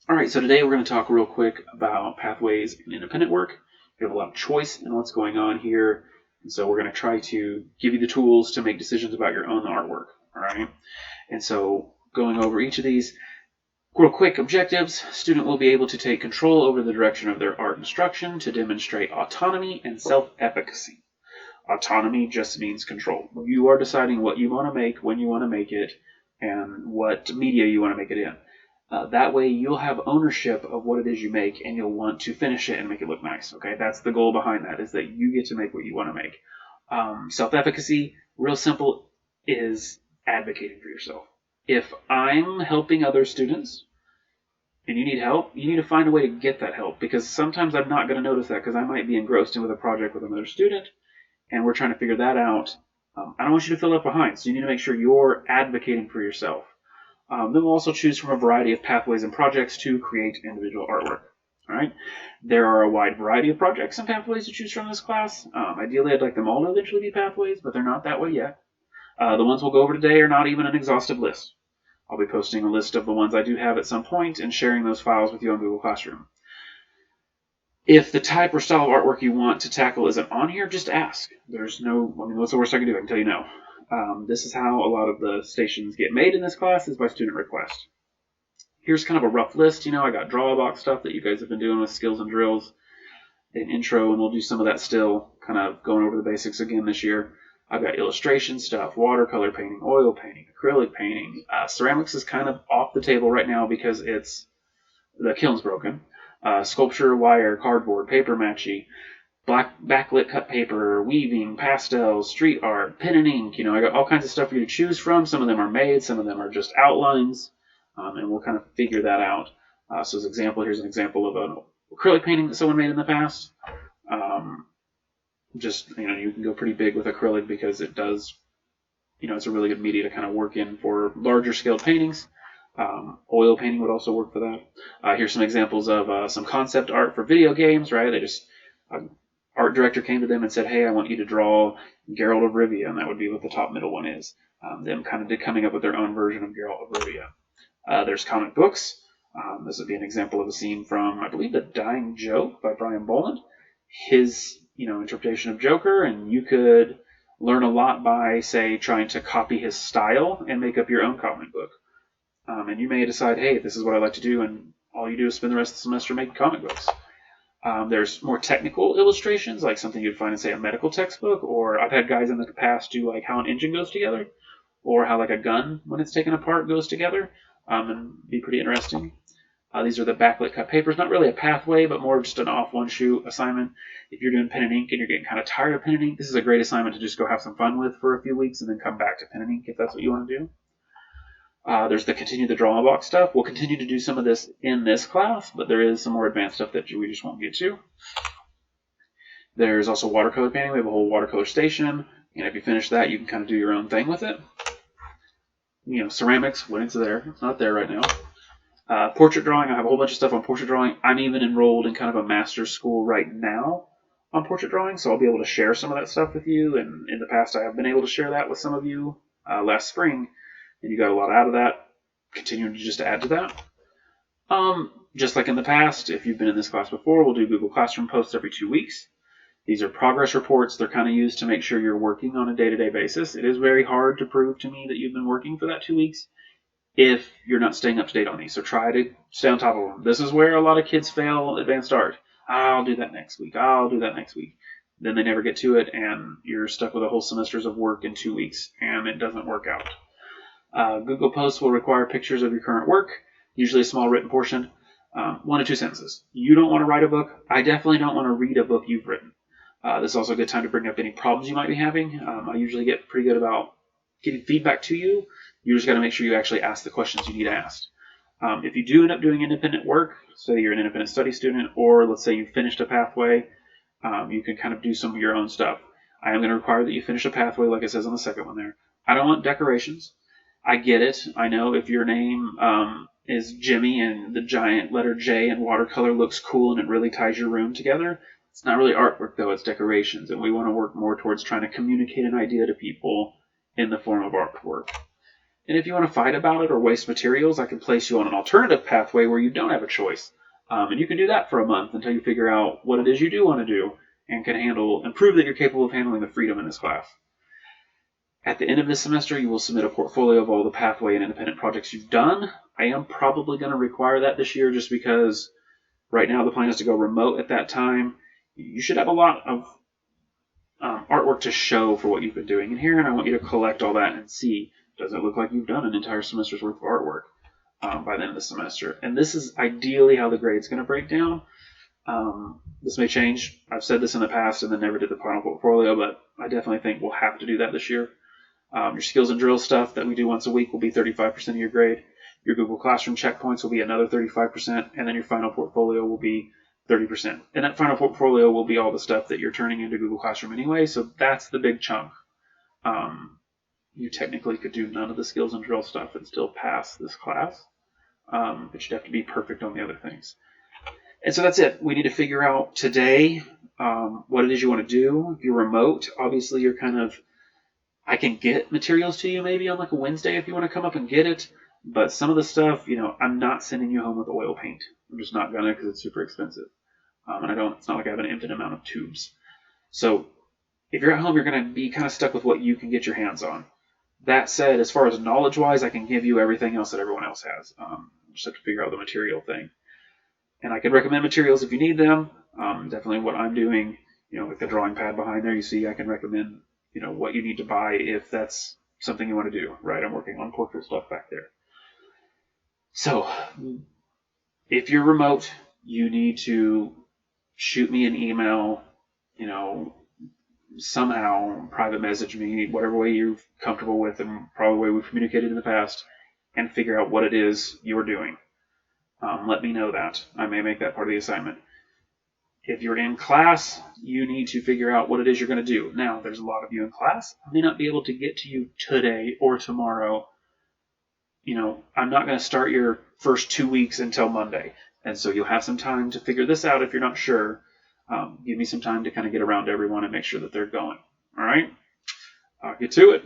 All right, so today we're going to talk real quick about pathways in independent work. We have a lot of choice in what's going on here, and so we're going to try to give you the tools to make decisions about your own artwork. All right, and so going over each of these real quick objectives, student will be able to take control over the direction of their art instruction to demonstrate autonomy and self-efficacy. Autonomy just means control. You are deciding what you want to make, when you want to make it, and what media you want to make it in. That way you'll have ownership of what it is you make, and you'll want to finish it and make it look nice. Okay, that's the goal behind that, is that you get to make what you want to make. Self-efficacy, real simple, is advocating for yourself. If I'm helping other students and you need help, you need to find a way to get that help, because sometimes I'm not going to notice that because I might be engrossed in with a project with another student and we're trying to figure that out. I don't want you to feel left behind, so you need to make sure you're advocating for yourself. Then we'll also choose from a variety of pathways and projects to create individual artwork. All right. There are a wide variety of projects and pathways to choose from this class. Ideally, I'd like them all to eventually be pathways, but they're not that way yet. The ones we'll go over today are not even an exhaustive list. I'll be posting a list of the ones I do have at some point and sharing those files with you on Google Classroom. If the type or style of artwork you want to tackle isn't on here, just ask. There's no, what's the worst I can do? I can tell you no. This is how a lot of the stations get made in this class, is by student request. Here's kind of a rough list. I got Drawbox stuff that you guys have been doing with skills and drills in intro, and we'll do some of that still, kind of going over the basics again this year. I've got illustration stuff, watercolor painting, oil painting, acrylic painting. Ceramics is kind of off the table right now because the kiln's broken. Sculpture, wire, cardboard, paper mache, black backlit cut paper, weaving, pastels, street art, pen and ink. I got all kinds of stuff for you to choose from. Some of them are made, some of them are just outlines, and we'll kind of figure that out. So as an example, here's an example of an acrylic painting that someone made in the past. You can go pretty big with acrylic because it does, it's a really good media to kind of work in for larger scale paintings. Oil painting would also work for that. Here's some examples of some concept art for video games, right? Art director came to them and said, hey, I want you to draw Geralt of Rivia, and that would be what the top middle one is. Them kind of coming up with their own version of Geralt of Rivia. There's comic books. This would be an example of a scene from, I believe, The Dying Joke by Brian Boland. His, interpretation of Joker, and you could learn a lot by, say, trying to copy his style and make up your own comic book. And you may decide, hey, this is what I like to do, and all you do is spend the rest of the semester making comic books. There's more technical illustrations, like something you'd find in, say, a medical textbook, or I've had guys in the past do like how an engine goes together, or how like a gun, when it's taken apart, goes together, and be pretty interesting. These are the backlit cut papers, not really a pathway, but more of just an off one shoot assignment. If you're doing pen and ink and you're getting kind of tired of pen and ink, this is a great assignment to just go have some fun with for a few weeks and then come back to pen and ink if that's what you want to do. There's the continue the Drawbox stuff. We'll continue to do some of this in this class, but there is some more advanced stuff that we just won't get to. There's also watercolor painting. We have a whole watercolor station, and if you finish that, you can kind of do your own thing with it. Ceramics, when it's there. It's not there right now. Portrait drawing, I have a whole bunch of stuff on portrait drawing. I'm even enrolled in kind of a master's school right now on portrait drawing, so I'll be able to share some of that stuff with you. And in the past, I have been able to share that with some of you last spring, and you got a lot out of that. Continuing to just add to that. Just like in the past, if you've been in this class before, we'll do Google Classroom posts every 2 weeks. These are progress reports. They're kind of used to make sure you're working on a day-to-day basis. It is very hard to prove to me that you've been working for that 2 weeks if you're not staying up to date on these. So try to stay on top of them. This is where a lot of kids fail advanced art. I'll do that next week. I'll do that next week. Then they never get to it, and you're stuck with a whole semester's of work in 2 weeks, and it doesn't work out. Google Posts will require pictures of your current work, usually a small written portion, 1 to 2 sentences. You don't want to write a book. I definitely don't want to read a book you've written. This is also a good time to bring up any problems you might be having. I usually get pretty good about getting feedback to you. You just got to make sure you actually ask the questions you need asked. If you do end up doing independent work, say you're an independent study student, or let's say you finished a pathway, you can kind of do some of your own stuff. I am going to require that you finish a pathway like it says on the second one there. I don't want decorations. I get it. I know if your name is Jimmy and the giant letter J in watercolor looks cool and it really ties your room together. It's not really artwork, though. It's decorations, and we want to work more towards trying to communicate an idea to people in the form of artwork. And if you want to fight about it or waste materials, I can place you on an alternative pathway where you don't have a choice. And you can do that for a month until you figure out what it is you do want to do and can handle and prove that you're capable of handling the freedom in this class. At the end of this semester, you will submit a portfolio of all the pathway and independent projects you've done. I am probably going to require that this year just because right now the plan is to go remote at that time. You should have a lot of artwork to show for what you've been doing in here, and I want you to collect all that and see, does it look like you've done an entire semester's worth of artwork by the end of the semester? And this is ideally how the grade's going to break down. This may change. I've said this in the past and then never did the final portfolio, but I definitely think we'll have to do that this year. Your skills and drill stuff that we do once a week will be 35% of your grade. Your Google Classroom checkpoints will be another 35%, and then your final portfolio will be 30%. And that final portfolio will be all the stuff that you're turning into Google Classroom anyway, so that's the big chunk. You technically could do none of the skills and drill stuff and still pass this class, but you'd have to be perfect on the other things. And so that's it. We need to figure out today what it is you want to do. If you're remote, obviously you're kind of, I can get materials to you maybe on like a Wednesday if you want to come up and get it, but some of the stuff, I'm not sending you home with oil paint. I'm just not gonna because it's super expensive. And it's not like I have an infinite amount of tubes. So if you're at home, you're going to be kind of stuck with what you can get your hands on. That said, as far as knowledge-wise, I can give you everything else that everyone else has. Just have to figure out the material thing. And I can recommend materials if you need them. Definitely what I'm doing, with the drawing pad behind there, you see I can recommend, what you need to buy if that's something you want to do, right? I'm working on portrait stuff back there. So if you're remote, you need to shoot me an email, somehow private message me, whatever way you're comfortable with and probably the way we've communicated in the past, and figure out what it is you're doing. Let me know that. I may make that part of the assignment. If you're in class, you need to figure out what it is you're going to do. Now, there's a lot of you in class. I may not be able to get to you today or tomorrow. I'm not going to start your first 2 weeks until Monday. And so you'll have some time to figure this out if you're not sure. Give me some time to kind of get around to everyone and make sure that they're going. All right? I'll get to it.